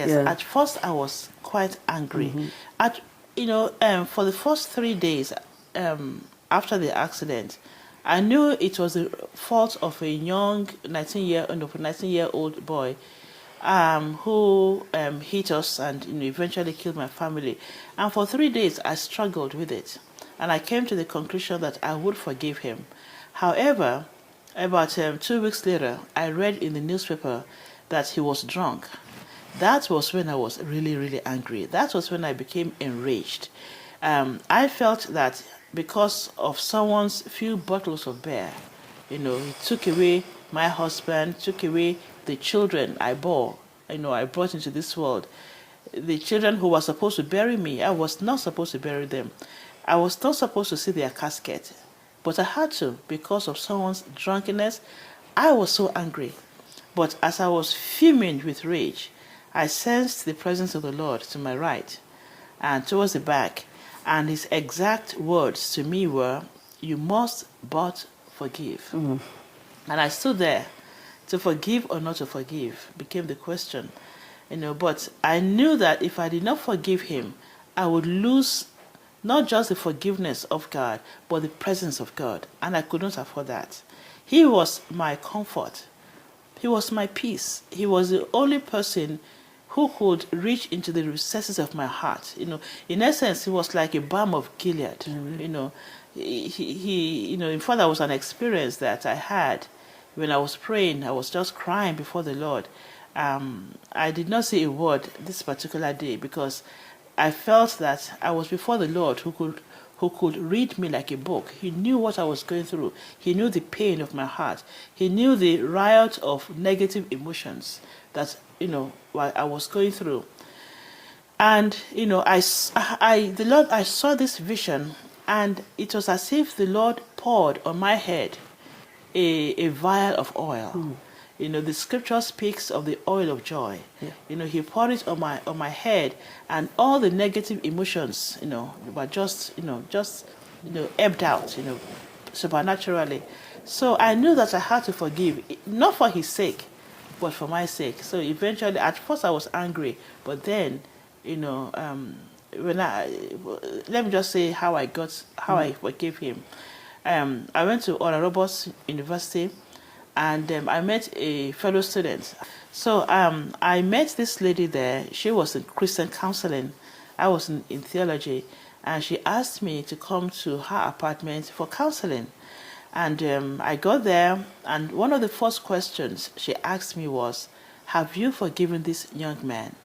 Yes, Yeah. at first I was quite angry. At for the first 3 days after the accident, I knew it was the fault of a young 19-year-old boy who hit us and eventually killed my family. And for 3 days, I struggled with it, and I came to the conclusion that I would forgive him. However, about 2 weeks later, I read in the newspaper that he was drunk. That was when I was really, really angry. That was when I became enraged. I felt that because of someone's few bottles of beer, he took away my husband, took away the children I bore, I brought into this world. The children who were supposed to bury me, I was not supposed to bury them. I was not supposed to see their casket, but I had to because of someone's drunkenness. I was so angry. But as I was fuming with rage, I sensed the presence of the Lord to my right and towards the back, and his exact words to me were, "You must but forgive." And I stood there. To forgive or not to forgive became the question. But I knew that if I did not forgive him, I would lose not just the forgiveness of God, but the presence of God. And I could not afford that. He was my comfort. He was my peace. He was the only person who could reach into the recesses of my heart. In essence, he was like a balm of Gilead. In fact, that was an experience that I had when I was praying. I was just crying before the Lord. I did not say a word this particular day because I felt that I was before the Lord who could read me like a book. He knew what I was going through. He knew the pain of my heart. He knew the riot of negative emotions that I was going through. And the Lord, I saw this vision, and it was as if the Lord poured on my head a vial of oil. The scripture speaks of the oil of joy. Yeah. He poured it on my head, and all the negative emotions, were just ebbed out, supernaturally. So I knew that I had to forgive, not for his sake, but for my sake. So eventually, at first I was angry, but then, when let me just say how I forgave him. I went to Oral Roberts University, and I met a fellow student. So I met this lady there. She was in Christian counseling. I was in theology, and she asked me to come to her apartment for counseling. And I got there, and one of the first questions she asked me was, "Have you forgiven this young man?"